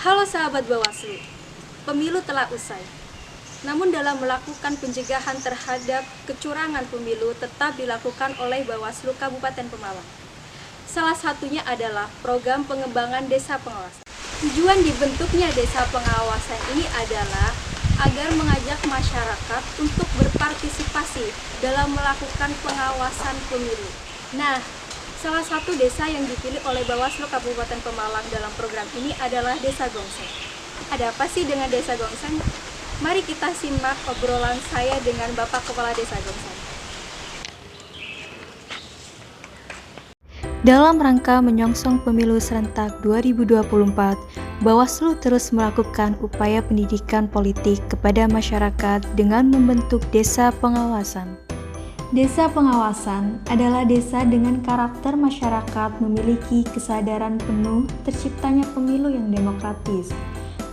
Halo sahabat Bawaslu, pemilu telah usai. Namun dalam melakukan pencegahan terhadap kecurangan pemilu tetap dilakukan oleh Bawaslu Kabupaten Pemalang. Salah satunya adalah program pengembangan desa pengawasan. Tujuan dibentuknya desa pengawasan ini adalah agar mengajak masyarakat untuk berpartisipasi dalam melakukan pengawasan pemilu. Nah, salah satu desa yang dipilih oleh Bawaslu Kabupaten Pemalang dalam program ini adalah Desa Gongseng. Ada apa sih dengan Desa Gongseng? Mari kita simak obrolan saya dengan Bapak Kepala Desa Gongseng. Dalam rangka menyongsong pemilu serentak 2024, Bawaslu terus melakukan upaya pendidikan politik kepada masyarakat dengan membentuk Desa Pengawasan. Desa pengawasan adalah desa dengan karakter masyarakat memiliki kesadaran penuh terciptanya pemilu yang demokratis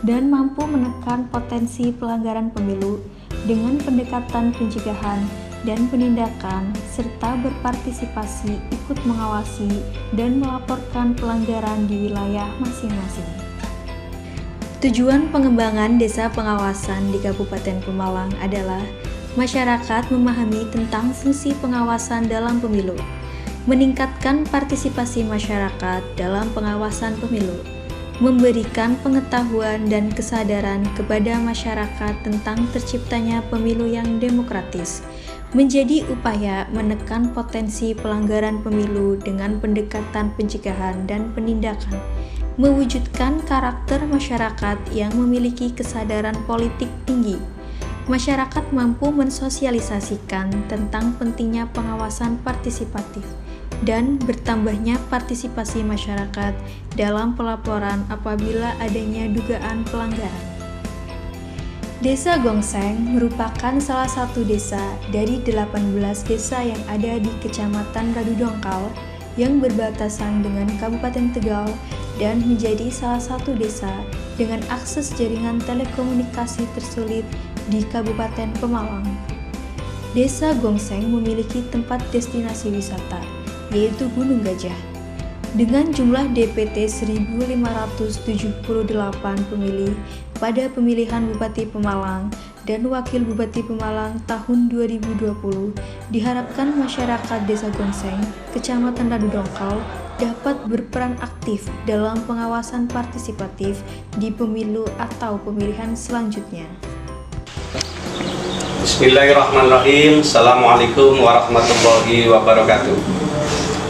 dan mampu menekan potensi pelanggaran pemilu dengan pendekatan pencegahan dan penindakan serta berpartisipasi ikut mengawasi dan melaporkan pelanggaran di wilayah masing-masing. Tujuan pengembangan desa pengawasan di Kabupaten Pemalang adalah masyarakat memahami tentang fungsi pengawasan dalam pemilu, meningkatkan partisipasi masyarakat dalam pengawasan pemilu, memberikan pengetahuan dan kesadaran kepada masyarakat tentang terciptanya pemilu yang demokratis, menjadi upaya menekan potensi pelanggaran pemilu dengan pendekatan pencegahan dan penindakan, mewujudkan karakter masyarakat yang memiliki kesadaran politik tinggi. Masyarakat mampu mensosialisasikan tentang pentingnya pengawasan partisipatif dan bertambahnya partisipasi masyarakat dalam pelaporan apabila adanya dugaan pelanggaran. Desa Gongseng merupakan salah satu desa dari 18 desa yang ada di Kecamatan Radu Dongkal yang berbatasan dengan Kabupaten Tegal dan menjadi salah satu desa dengan akses jaringan telekomunikasi tersulit di Kabupaten Pemalang. Desa Gongseng memiliki tempat destinasi wisata, yaitu Gunung Gajah. Dengan jumlah DPT 1.578 pemilih pada pemilihan Bupati Pemalang dan Wakil Bupati Pemalang tahun 2020, diharapkan masyarakat Desa Gongseng, Kecamatan Radu Dongkal, dapat berperan aktif dalam pengawasan partisipatif di pemilu atau pemilihan selanjutnya. Bismillahirrahmanirrahim. Assalamualaikum warahmatullahi wabarakatuh.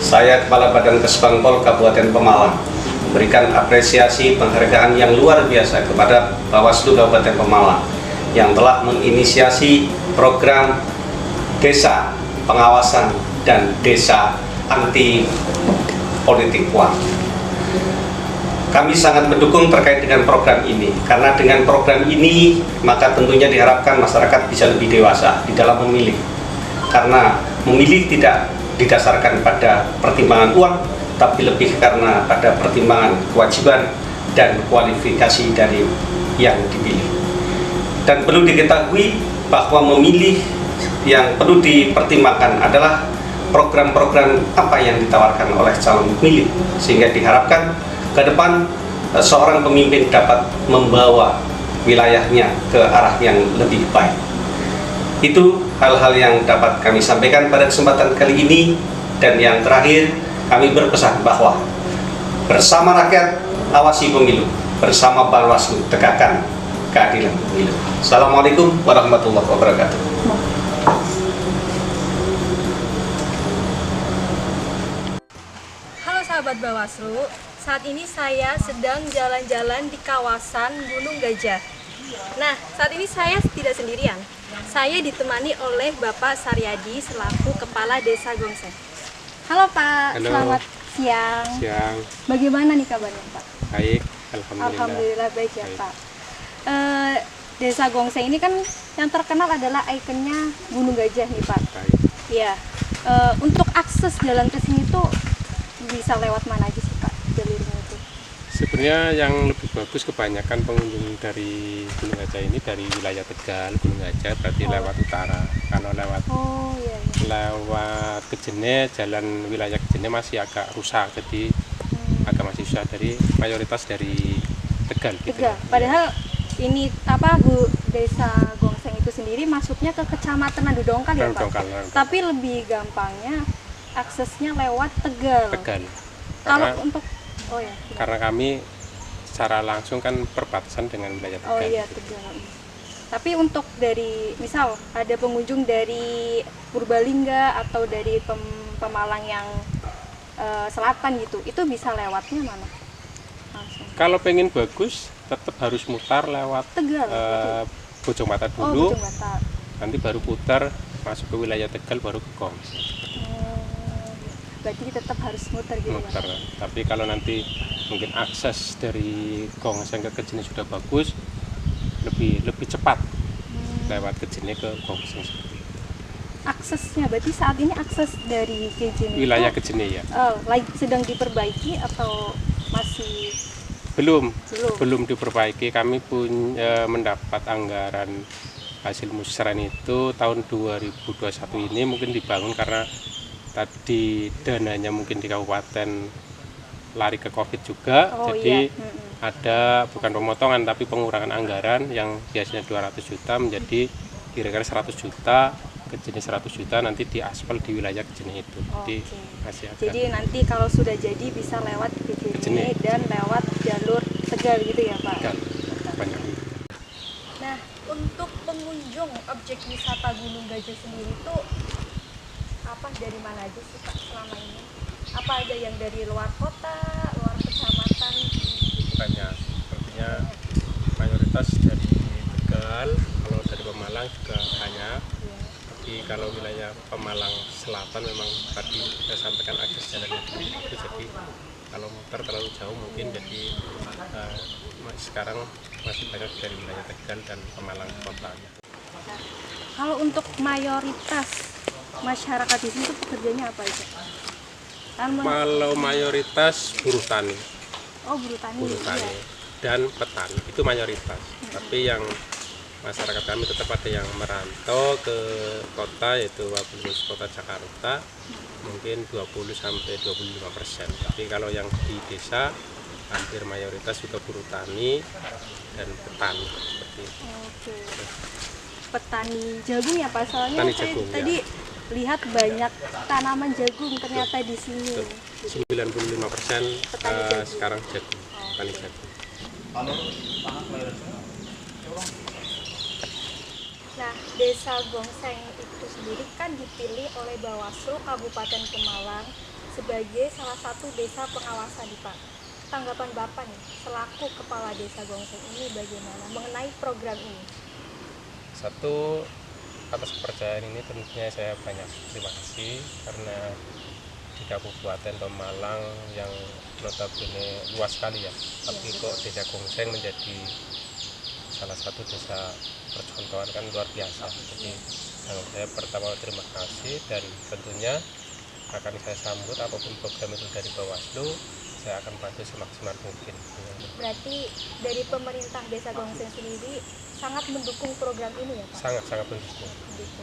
Saya Kepala Badan Kesbangpol Kabupaten Pemalang memberikan apresiasi penghargaan yang luar biasa kepada Bawaslu Kabupaten Pemalang yang telah menginisiasi program Desa Pengawasan dan Desa Anti Politik Uang. Kami sangat mendukung terkait dengan program ini, karena dengan program ini maka tentunya diharapkan masyarakat bisa lebih dewasa di dalam memilih, karena memilih tidak didasarkan pada pertimbangan uang, tapi lebih karena pada pertimbangan kewajiban dan kualifikasi dari yang dipilih. Dan perlu diketahui bahwa memilih yang perlu dipertimbangkan adalah program-program apa yang ditawarkan oleh calon pemilih, sehingga diharapkan ke depan seorang pemimpin dapat membawa wilayahnya ke arah yang lebih baik. Itu hal-hal yang dapat kami sampaikan pada kesempatan kali ini. Dan yang terakhir, kami berpesan bahwa bersama rakyat awasi pemilu, bersama Bawaslu tegakkan keadilan pemilu. Assalamualaikum warahmatullahi wabarakatuh. Halo sahabat Bawaslu, saat ini saya sedang jalan-jalan di kawasan Gunung Gajah. Nah, saat ini saya tidak sendirian. Saya ditemani oleh Bapak Saryadi selaku Kepala Desa Gongseng. Halo Pak, Halo. Selamat siang. Siang, Bagaimana nih kabarnya Pak? baik, alhamdulillah. Alhamdulillah baik ya Baik. Pak. Desa Gongseng ini kan yang terkenal adalah ikonnya Gunung Gajah nih Pak. Baik. Iya. Untuk akses jalan ke sini tuh bisa lewat mana aja sih Pak jalurnya itu? Sebenarnya yang lebih bagus kebanyakan pengunjung dari Gunung Gajah ini dari wilayah Tegal, Gunung Gajah berarti lewat utara. Kalau lewat Oh iya. lewat Kejene, jalan wilayah Kejene masih agak rusak, jadi agak masih susah. Dari mayoritas dari Tegal. Gitu. Tegal. Padahal ini apa Bu, Desa Gongseng itu sendiri masuknya ke Kecamatan Randu Dongkal ya Pak? Dongkal. Tapi lebih gampangnya aksesnya lewat Tegal. Tegal. Kalau Karena, untuk ya. karena kami secara langsung kan perbatasan dengan wilayah Tegal. Oh iya Tegal. Tapi untuk dari misal ada pengunjung dari Purbalingga atau dari Pemalang yang selatan gitu, itu bisa lewatnya mana? Langsung. Kalau pengen bagus, tetap harus mutar lewat Tegal. Bojongmata Oh, dulu, Bojongmata. nanti baru putar masuk ke wilayah Tegal baru ke Gongseng. Berarti tetap harus muter gitu Muter. ya? Tapi kalau nanti mungkin akses dari Gongseng ke Kejene sudah bagus, lebih cepat lewat Kejene ke Gongseng. Aksesnya berarti saat ini akses dari Kejene Wilayah itu, Kejene ya. lagi sedang diperbaiki atau masih Belum diperbaiki. Kami pun mendapat anggaran hasil musyawarah itu tahun 2021 ini mungkin dibangun karena tadi dananya mungkin di kabupaten lari ke Covid juga. Jadi iya. ada bukan pemotongan tapi pengurangan anggaran yang biasanya 200 juta menjadi kira-kira 100 juta. Kejene 100 juta nanti diaspal di wilayah Kejene itu. Jadi masih agak. Jadi nanti kalau sudah jadi bisa lewat Kejene dan lewat jalur Tegal gitu ya Pak? Tegal. Banyak. Nah, untuk pengunjung objek wisata Gunung Gajah sendiri itu apa dari mana aja sih Pak selama ini? Apa ada yang dari luar kota, luar kecamatan? Banyak. Sepertinya mayoritas dari Tegal, kalau dari Pemalang juga banyak. Tapi kalau wilayah Pemalang Selatan memang tadi saya sampaikan akses jalannya itu, jadi kalau muter terlalu jauh mungkin jadi sekarang masih banyak dari wilayah Tegal dan Pemalang kota. Kalau untuk mayoritas masyarakat di sini tuh pekerjaannya apa aja? Kalau mayoritas buruh tani, buruh tani. Iya. dan petani itu mayoritas. Tapi yang masyarakat kami tetap ada yang merantau ke kota, yaitu Wabulis Kota Jakarta, mungkin 20-25%. Tapi kalau yang di desa hampir mayoritas juga buruh tani dan petani seperti itu. Oke. Petani jagung ya Pak, soalnya Petani saya jagung, tadi lihat banyak tanaman jagung ternyata di sini. 95% jagung. sekarang jagung, petani jagung. Nah, Desa Gongseng itu sendiri kan dipilih oleh Bawaslu Kabupaten Pemalang sebagai salah satu desa pengawasan nih Pak. Tanggapan Bapak nih, selaku Kepala Desa Gongseng ini bagaimana mengenai program ini? Satu, atas kepercayaan ini tentunya saya banyak terima kasih karena di Kabupaten Pemalang yang notabene luas sekali ya, tapi kok Desa Gongseng menjadi salah satu desa percontohan kan luar biasa. Jadi saya pertama terima kasih dan tentunya akan saya sambut apapun program itu dari Bawaslu, saya akan bantu semaksimal mungkin. Berarti dari pemerintah Desa Gongseng sendiri sangat mendukung program ini ya Pak? Sangat mendukung.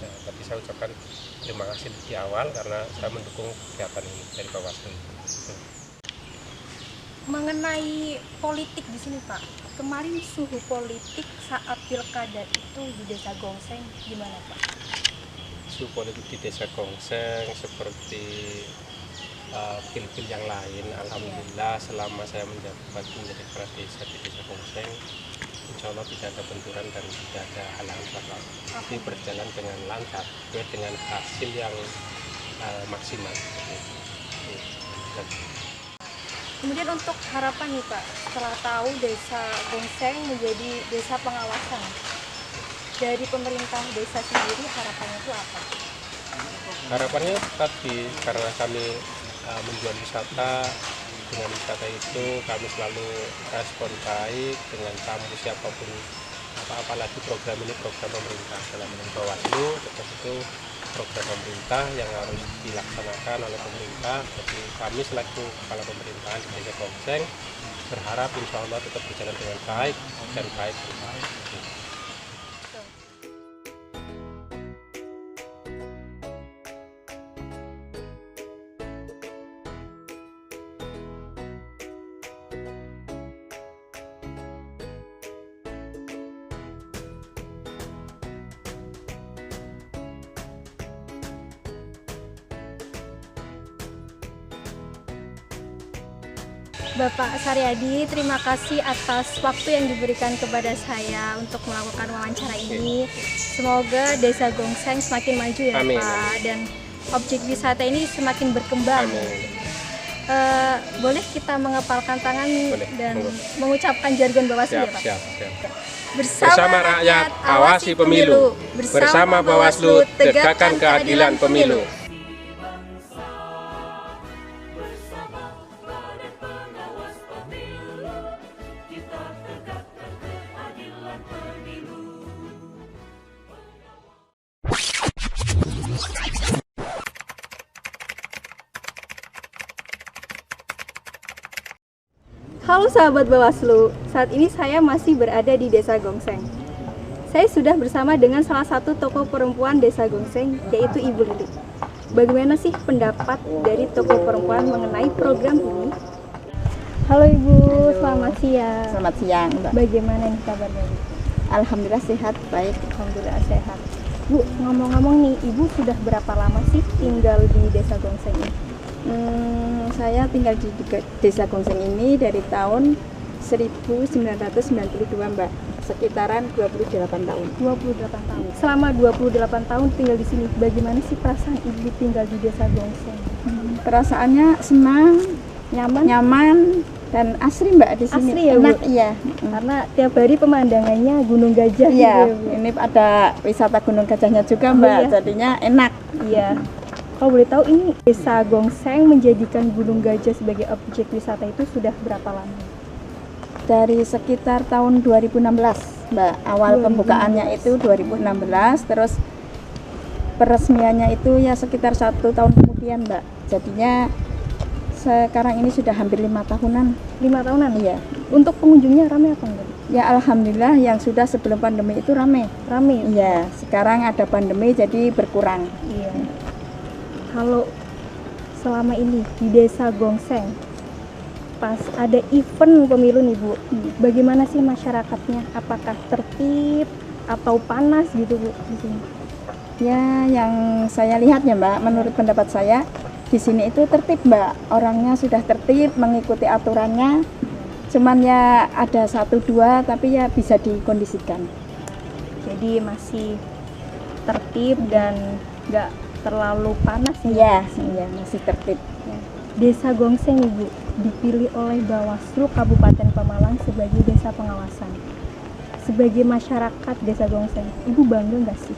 Ya, tadi saya ucapkan terima kasih di awal karena saya mendukung kegiatan ini dari Bawaslu. Mengenai politik di sini Pak, kemarin suhu politik saat pilkada itu di Desa Gongseng gimana Pak? Suhu politik di Desa Gongseng seperti pil-pil yang lain, alhamdulillah selama saya menjabat menjadi kepala desa di Desa Gongseng, insya Allah tidak ada benturan dan tidak ada hal-hal tapi berjalan dengan lancar, dengan hasil yang maksimal. Kemudian untuk harapan nih Pak, setelah tahu Desa Gongseng menjadi desa pengawasan, dari pemerintah desa sendiri harapannya itu apa? Harapannya tadi, karena kami menjual wisata, dengan wisata itu kami selalu respon baik dengan tamu siapapun, apalagi program ini program pemerintah dalam Bawaslu, itu program pemerintah yang harus dilaksanakan oleh pemerintah. Jadi kami selaku kepala pemerintahan di Desa Gongseng berharap insya Allah tetap berjalan dengan baik dan baik. Bapak Saryadi, terima kasih atas waktu yang diberikan kepada saya untuk melakukan wawancara ini. Semoga Desa Gongseng semakin maju ya Amin. Pak, dan objek wisata ini semakin berkembang. Amin. Boleh kita mengepalkan tangan Boleh, dan monggo. mengucapkan jargon Bawaslu Siap, ya Pak? siap, siap. Bersama rakyat, awasi pemilu. Bersama Bawaslu, tegakkan keadilan pemilu. Halo sahabat Bawaslu, saat ini saya masih berada di Desa Gongseng. Saya sudah bersama dengan salah satu tokoh perempuan Desa Gongseng, yaitu Ibu Lili. Bagaimana sih pendapat dari tokoh perempuan mengenai program ini? Halo Ibu, selamat siang. Selamat siang, Mbak. Bagaimana nih kabarnya? Bu? Alhamdulillah sehat, baik. Alhamdulillah sehat. Bu, ngomong-ngomong nih, Ibu sudah berapa lama sih tinggal di Desa Gongseng ini? Saya tinggal di Desa Gongseng ini dari tahun 1992, Mbak. Sekitaran 28 tahun. 28 tahun. Selama 28 tahun tinggal di sini, bagaimana sih perasaan Ibu tinggal di Desa Gongseng? Perasaannya senang, nyaman dan asri, Mbak, di sini. Asri ya, Bu? Enak, iya. Karena tiap hari pemandangannya Gunung Gajah Iya, gitu ya, Bu? ini ada wisata Gunung Gajahnya juga, Mbak. iya. Jadinya enak. Iya. Kalau boleh tahu, ini Desa Gongseng menjadikan Gunung Gajah sebagai objek wisata itu sudah berapa lama? Dari sekitar tahun 2016, Mbak. Awal 2016. pembukaannya itu 2016, terus peresmiannya itu ya sekitar 1 tahun kemudian, Mbak. Jadinya sekarang ini sudah hampir 5 tahunan. 5 tahunan? Iya. Untuk pengunjungnya ramai apa enggak? Ya alhamdulillah, yang sudah sebelum pandemi itu ramai. Ramai? Iya, sekarang ada pandemi jadi berkurang. Iya. Kalau selama ini di Desa Gongseng, pas ada event pemilu nih Bu, bagaimana sih masyarakatnya? Apakah tertib atau panas gitu Bu di sini? Ya, yang saya lihat ya, Mbak, menurut pendapat saya di sini itu tertib, Mbak. Orangnya sudah tertib, mengikuti aturannya. Cuman ya ada 1-2 tapi ya bisa dikondisikan. Jadi masih tertib dan nggak terlalu panas Iya, iya, masih tertib. Desa Gongseng Ibu dipilih oleh Bawaslu Kabupaten Pemalang sebagai desa pengawasan. Sebagai masyarakat Desa Gongseng, Ibu bangga nggak sih?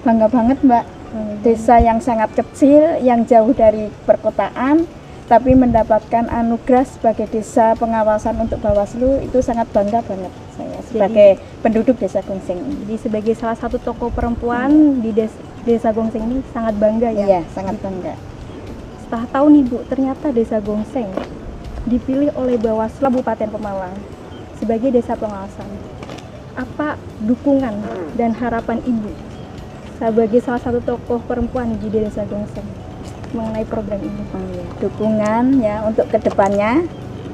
Bangga banget, Mbak. Desa yang sangat kecil, yang jauh dari perkotaan, tapi mendapatkan anugerah sebagai desa pengawasan untuk Bawaslu, itu sangat bangga banget saya sebagai penduduk Desa Gongseng ini. Jadi sebagai salah satu tokoh perempuan di Desa Gongseng ini sangat bangga ya? Iya, sangat bangga. Setelah tahu nih Bu, ternyata Desa Gongseng dipilih oleh Bawaslu Kabupaten Pemalang sebagai desa pengawasan. Apa dukungan dan harapan Ibu sebagai salah satu tokoh perempuan di Desa Gongseng mengenai program ini? Dukungan ya untuk kedepannya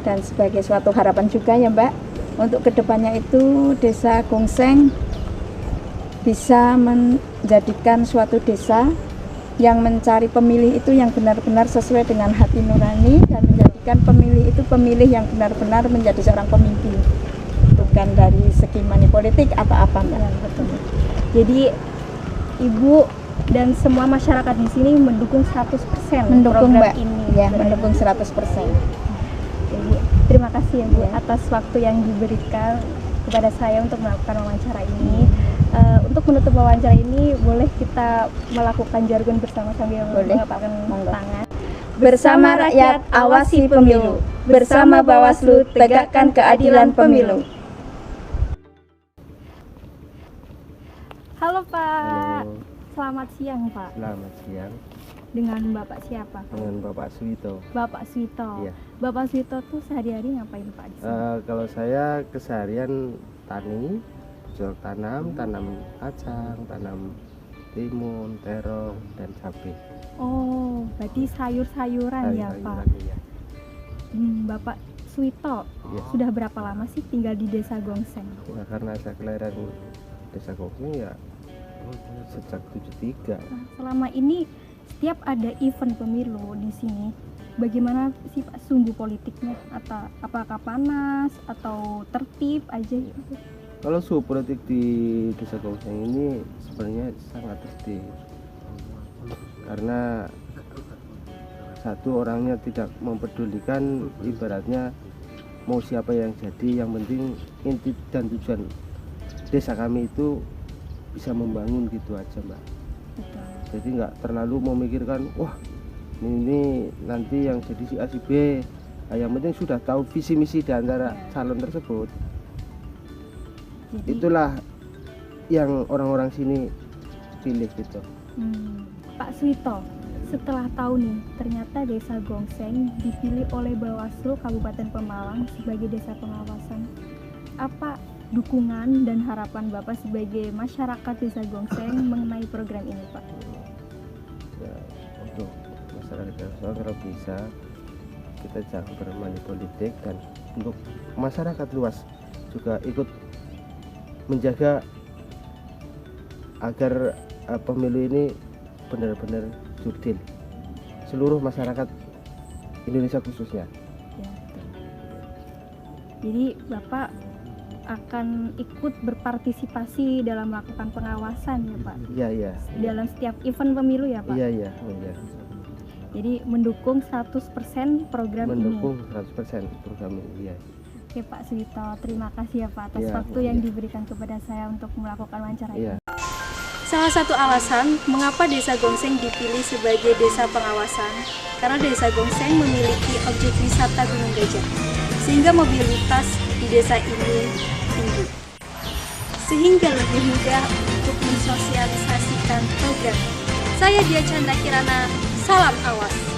dan sebagai suatu harapan juga ya, Mbak, untuk kedepannya itu Desa Gongseng bisa menjadikan suatu desa yang mencari pemilih itu yang benar-benar sesuai dengan hati nurani dan menjadikan pemilih itu pemilih yang benar-benar menjadi seorang pemimpin, bukan dari segi money politik apa-apa, Mbak. Ya, betul. Jadi Ibu dan semua masyarakat di sini mendukung 100% Mendukung, program Mbak. ini. Ya, Berarti. mendukung 100%. Jadi, terima kasih ya Bu Ya. atas waktu yang diberikan kepada saya untuk melakukan wawancara ini. Untuk menutup wawancara ini, boleh kita melakukan jargon bersama sambil Boleh. mengepalkan Monggo. tangan. Bersama rakyat, awasi pemilu. Bersama Bawaslu, tegakkan keadilan pemilu. Halo Pak, Halo, selamat siang Pak. selamat siang Dengan Bapak siapa? dengan Bapak Suwito. Bapak Suwito. Iya. Bapak Suwito tuh sehari-hari ngapain Pak di sini? Kalau saya keseharian tani, bercocok tanam kacang, tanam timun, terong, dan cabai. Oh, berarti sayur-sayuran ya Pak. Ya. Bapak Suwito, Iya. sudah berapa lama sih tinggal di Desa Gongseng? Ya, karena saya kelahiran Desa Gongseng ya sejak 73. Nah, selama ini setiap ada event pemilu di sini, bagaimana sih Pak sumbu politiknya? Atau apakah panas atau tertib aja gitu? Kalau suhu politik di Desa Gongseng ini sebenarnya sangat tertib, karena satu, orangnya tidak mempedulikan ibaratnya mau siapa yang jadi, yang penting inti dan tujuan desa kami itu bisa membangun gitu aja Mbak. Betul. Jadi nggak terlalu memikirkan wah ini nanti yang jadi si A si B. Nah, yang penting sudah tahu visi misi di antara calon tersebut. Jadi, Itulah yang orang-orang sini pilih gitu. Pak Suwito, setelah tahu nih ternyata Desa Gongseng dipilih oleh Bawaslu Kabupaten Pemalang sebagai desa pengawasan, apa dukungan dan harapan Bapak sebagai masyarakat Desa Gongseng mengenai program ini Pak? Ya, untuk masyarakat desa kalau bisa kita jangan bermain politik, dan untuk masyarakat luas juga ikut menjaga agar pemilu ini benar-benar jurdil seluruh masyarakat Indonesia khususnya. Ya, betul. Jadi Bapak akan ikut berpartisipasi dalam melakukan pengawasan ya Pak? Iya, iya. Dalam setiap event pemilu ya Pak? Iya, iya. Oh, iya. Jadi mendukung 100% program Mendukung ini? 100% program ini, iya. Oke Pak Suwito, terima kasih ya Pak atas Iya, waktu Bu, yang iya. diberikan kepada saya untuk melakukan wawancara ini. Iya. Salah satu alasan mengapa Desa Gongseng dipilih sebagai desa pengawasan karena Desa Gongseng memiliki objek wisata Gunung Gajah, sehingga mobilitas di desa ini tinggi, sehingga lebih mudah untuk mensosialisasikan program. Saya Dia Chandra Kirana, salam awas.